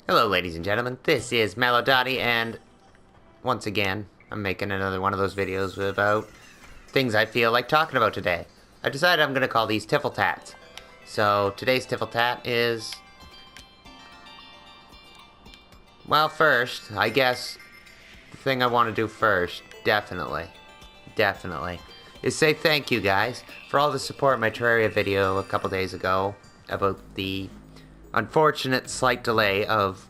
Hello ladies and gentlemen, this is Melodotty, and once again, I'm making another one of those videos about things I feel like talking about today. I decided I'm gonna call these Tiffle Tats. So today's Tiffle Tat is... well, first, I guess, the thing I want to do first, definitely, is say thank you guys for all the support in my Terraria video a couple days ago about the unfortunate slight delay of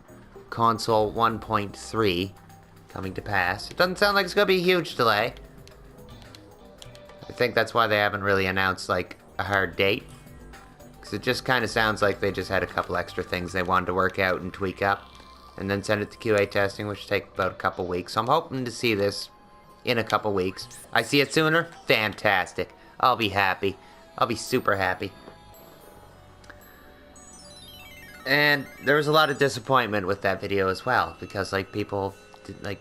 console 1.3 coming to pass. It doesn't sound like it's gonna be a huge delay. I think that's why they haven't really announced like a hard date, because it just kind of sounds like they just had a couple extra things they wanted to work out and tweak up and then send it to QA testing, which take about a couple weeks. So I'm hoping to see this in a couple weeks. I see it sooner? Fantastic. I'll be happy. I'll be super happy. And there was a lot of disappointment with that video as well, because like people,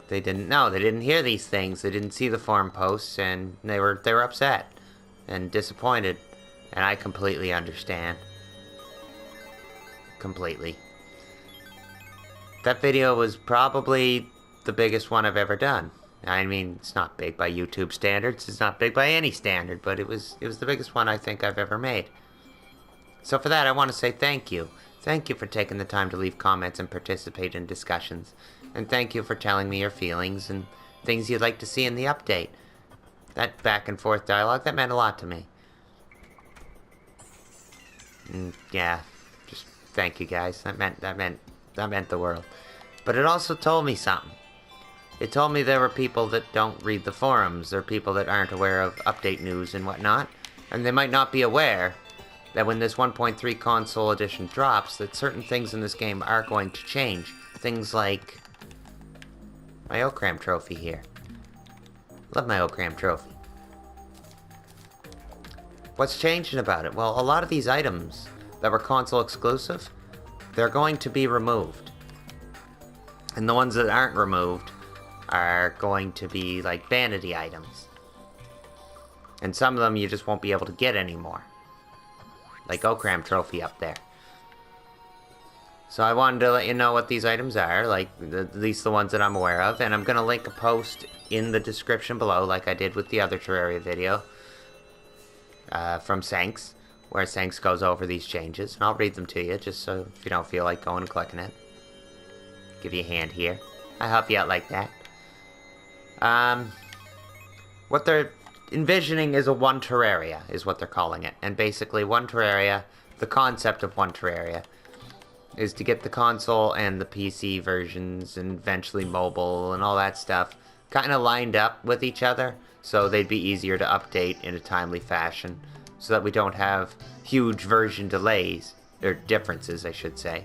they didn't know, they didn't hear these things, they didn't see the forum posts, and they were upset and disappointed, and I completely understand. Completely. That video was probably the biggest one I've ever done. I mean, it's not big by YouTube standards, it's not big by any standard, but it was the biggest one I think I've ever made. So for that, I want to say thank you. Thank you for taking the time to leave comments and participate in discussions. And thank you for telling me your feelings and things you'd like to see in the update. That back and forth dialogue, that meant a lot to me. Yeah, just thank you guys. That meant the world. But it also told me something. It told me there were people that don't read the forums. There are people that aren't aware of update news and whatnot. And they might not be aware that when this 1.3 console edition drops, that certain things in this game are going to change. Things like my OCRAM trophy here. Love my OCRAM trophy. What's changing about it? Well, a lot of these items that were console exclusive, they're going to be removed. And the ones that aren't removed are going to be like vanity items. And some of them you just won't be able to get anymore. Like OCRAM trophy up there. So I wanted to let you know what these items are, like at least the ones that I'm aware of, and I'm going to link a post in the description below, like I did with the other Terraria video, from Sanks, where Sanks goes over these changes, and I'll read them to you, just so if you don't feel like going and clicking it. Give you a hand here. I help you out like that. What they're envisioning is a one Terraria, is what they're calling it. And basically, one Terraria, the concept of one Terraria, is to get the console and the PC versions, and eventually mobile, and all that stuff, kind of lined up with each other, so they'd be easier to update in a timely fashion, so that we don't have huge version delays, or differences, I should say,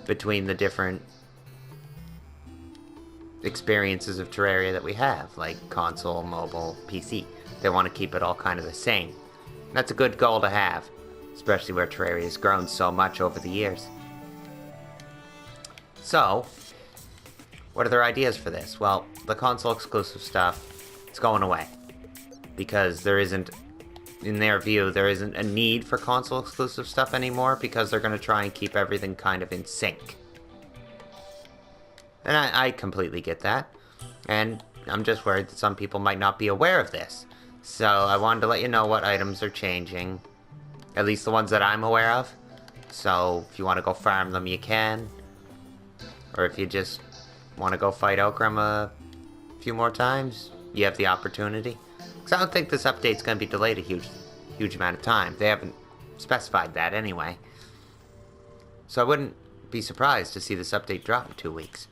between the different experiences of Terraria that we have, like console, mobile, PC. They want to keep it all kind of the same. That's a good goal to have, especially where Terraria has grown so much over the years. So, what are their ideas for this? Well, the console exclusive stuff, it's going away. Because there isn't, in their view, there isn't a need for console exclusive stuff anymore, because they're going to try and keep everything kind of in sync. And I completely get that. And I'm just worried that some people might not be aware of this. So I wanted to let you know what items are changing. At least the ones that I'm aware of. So if you want to go farm them, you can. Or if you just want to go fight OCRAM a few more times, you have the opportunity. Because I don't think this update's going to be delayed a huge amount of time. They haven't specified that anyway. So I wouldn't be surprised to see this update drop in 2 weeks.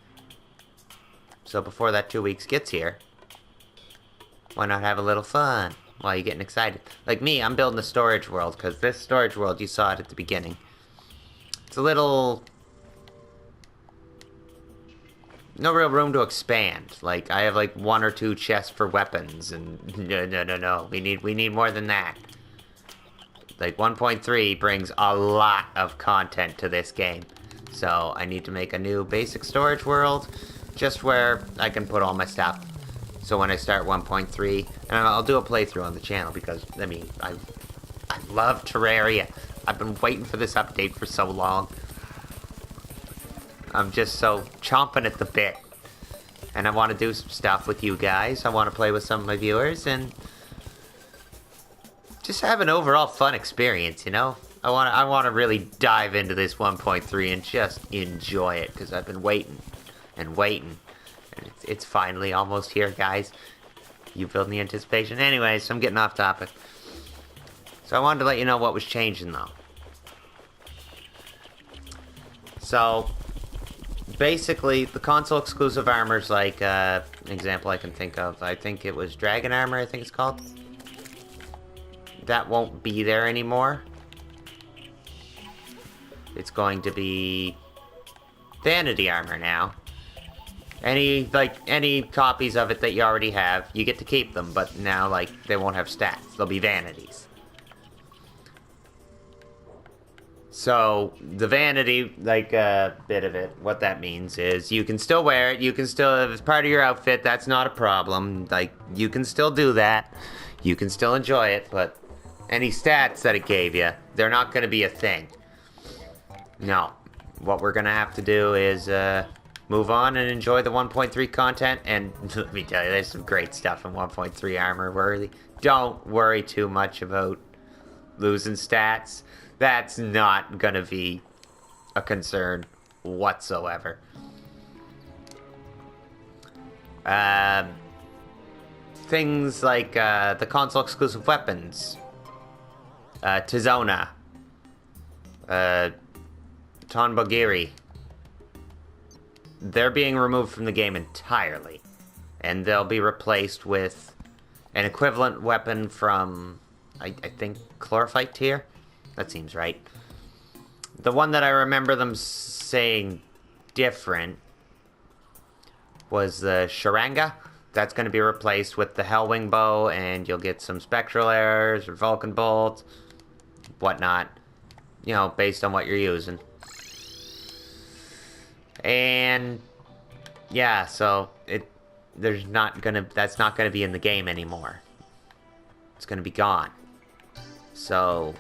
So before that 2 weeks gets here, why not have a little fun while you're getting excited? Like me, I'm building a storage world, because this storage world, you saw it at the beginning. It's a little... no real room to expand. Like, I have like 1 or 2 chests for weapons, and no. We need more than that. Like, 1.3 brings a lot of content to this game. So I need to make a new basic storage world, just where I can put all my stuff. So when I start 1.3, and I'll do a playthrough on the channel, because, I mean, I love Terraria. I've been waiting for this update for so long. I'm just so chomping at the bit. And I want to do some stuff with you guys. I want to play with some of my viewers and just have an overall fun experience, you know? I want to really dive into this 1.3 and just enjoy it, because I've been waiting and waiting. And it's finally almost here, guys. You building the anticipation? Anyways, I'm getting off topic. So I wanted to let you know what was changing, though. So, basically, the console exclusive armors, like, an example I can think of, I think it was Dragon Armor, I think it's called. That won't be there anymore. It's going to be Vanity Armor now. Any copies of it that you already have, you get to keep them, but now, like, they won't have stats. They'll be vanities. So, the vanity, like, bit of it, what that means is you can still wear it, you can still, if it's part of your outfit, that's not a problem. Like, you can still do that, you can still enjoy it, but any stats that it gave you, they're not going to be a thing. No. What we're going to have to do is, move on and enjoy the 1.3 content, and let me tell you, there's some great stuff in 1.3 armor worthy. Don't worry too much about losing stats. That's not gonna be a concern whatsoever. Things like the console exclusive weapons, Tizona, Tonbogiri, they're being removed from the game entirely, and they'll be replaced with an equivalent weapon from, I think, Chlorophyte tier? That seems right. The one that I remember them saying different was the Sharanga. That's going to be replaced with the Hellwing Bow, and you'll get some Spectral Arrows or Vulcan Bolt, whatnot, you know, based on what you're using. And yeah, so that's not gonna be in the game anymore. It's gonna be gone. So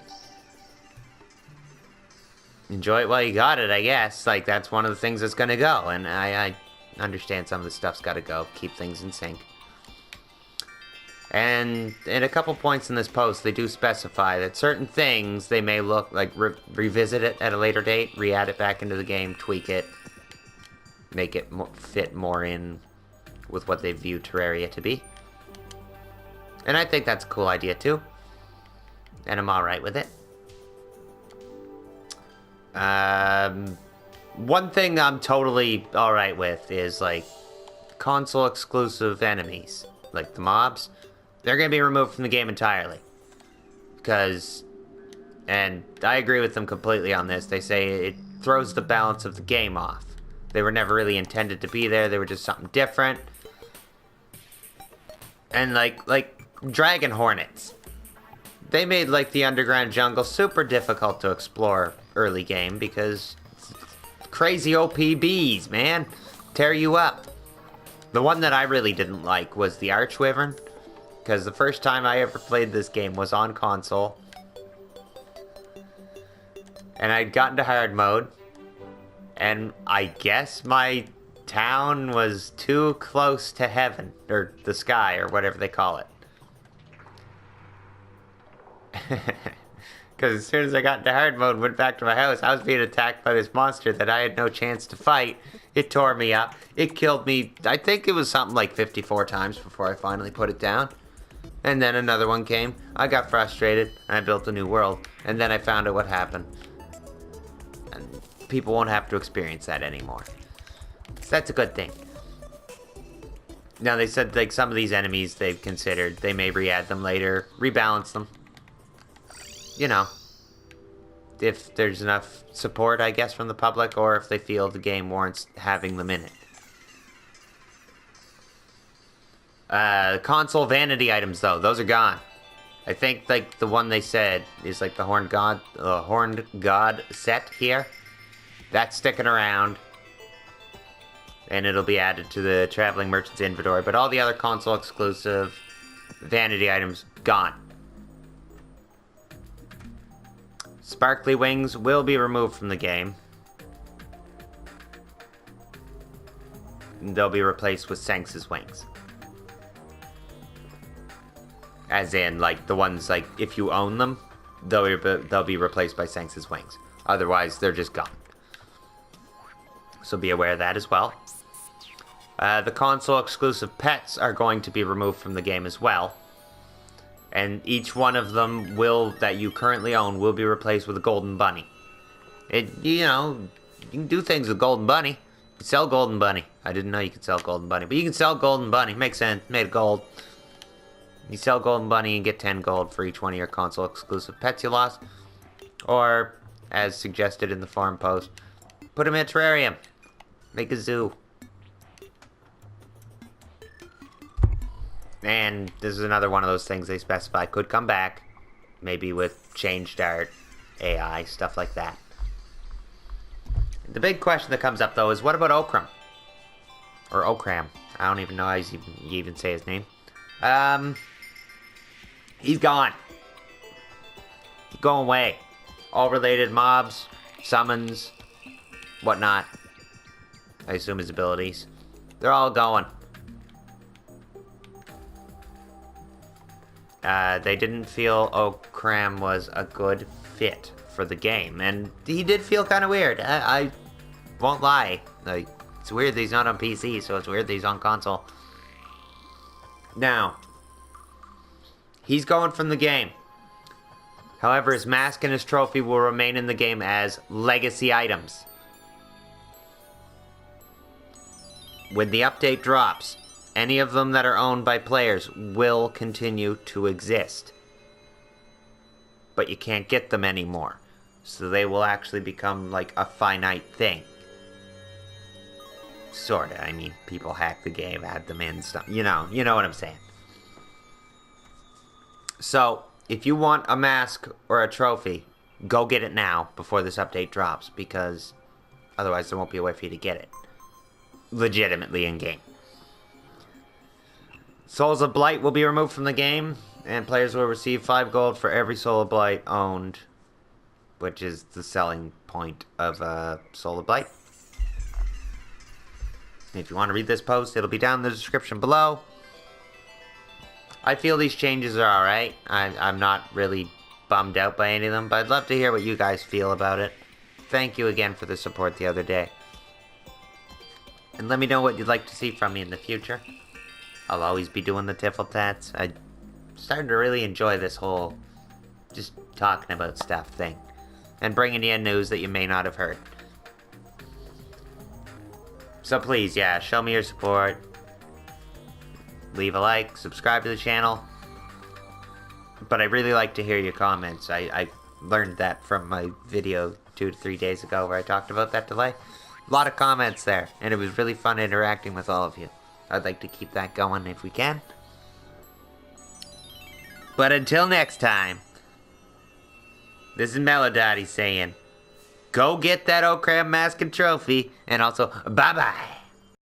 enjoy it while you got it, I guess. Like, that's one of the things that's gonna go, and I understand some of the stuff's gotta go. Keep things in sync. And in a couple points in this post, they do specify that certain things, they may look like revisit it at a later date, re-add it back into the game, tweak it, make it fit more in with what they view Terraria to be. And I think that's a cool idea too. And I'm alright with it. One thing I'm totally alright with is, like, console exclusive enemies. Like the mobs. They're going to be removed from the game entirely. Because, and I agree with them completely on this, they say it throws the balance of the game off. They were never really intended to be there. They were just something different. And like Dragon Hornets. They made, like, the underground jungle super difficult to explore early game because crazy OP bees, man. Tear you up. The one that I really didn't like was the Archwyvern. Because the first time I ever played this game was on console. And I'd gotten to hard mode. And I guess my town was too close to heaven, or the sky, or whatever they call it. Because as soon as I got into hard mode and went back to my house, I was being attacked by this monster that I had no chance to fight. It tore me up. It killed me, I think it was something like 54 times before I finally put it down. And then another one came. I got frustrated, and I built a new world. And then I found out what happened. And people won't have to experience that anymore. So that's a good thing. Now, they said, like, some of these enemies they've considered, they may re-add them later, rebalance them. You know, if there's enough support, I guess, from the public, or if they feel the game warrants having them in it. Console vanity items, though, those are gone. I think, like, the one they said is, like, the Horned God set here. That's sticking around. And it'll be added to the Traveling Merchant's inventory. But all the other console exclusive vanity items, gone. Sparkly Wings will be removed from the game. they'll be replaced with Shanks's wings. As in, like, the ones, like, if you own them, they'll be replaced by Shanks's wings. Otherwise, they're just gone. So be aware of that as well. The console-exclusive pets are going to be removed from the game as well. And each one of them that you currently own will be replaced with a golden bunny. You can do things with golden bunny. You can sell golden bunny. I didn't know you could sell golden bunny, but you can sell golden bunny. Makes sense. Made of gold. You sell golden bunny and get 10 gold for each one of your console-exclusive pets you lost. Or, as suggested in the forum post, put them in a terrarium. Make a zoo. And this is another one of those things they specify could come back. Maybe with changed art, AI, stuff like that. The big question that comes up, though, is what about Okram? Or Okram. I don't even know how you even say his name. He's gone. He's going away. All related mobs, summons, whatnot. I assume his abilities. They're all going. They didn't feel Okram was a good fit for the game. And he did feel kind of weird. I won't lie. Like, it's weird that he's not on PC, so it's weird that he's on console. Now, he's going from the game. However, his mask and his trophy will remain in the game as legacy items. When the update drops, any of them that are owned by players will continue to exist. But you can't get them anymore. So they will actually become like a finite thing. Sorta. I mean, people hack the game, add them in, stuff. You know what I'm saying. So, if you want a mask or a trophy, go get it now before this update drops, because otherwise there won't be a way for you to get it legitimately in-game. Souls of Blight will be removed from the game, and players will receive 5 gold for every Soul of Blight owned, which is the selling point of Soul of Blight. If you want to read this post, it'll be down in the description below. I feel these changes are alright. I'm not really bummed out by any of them, but I'd love to hear what you guys feel about it. Thank you again for the support the other day. And let me know what you'd like to see from me in the future. I'll always be doing the tiffle tats. I'm starting to really enjoy this whole just talking about stuff thing. And bringing you news that you may not have heard. So please, yeah, show me your support. Leave a like, subscribe to the channel. But I really like to hear your comments. I learned that from my video 2 to 3 days ago where I talked about that delay. A lot of comments there, and it was really fun interacting with all of you. I'd like to keep that going if we can. But until next time, this is Melodotty saying, go get that Okram mask and trophy, and also, bye-bye.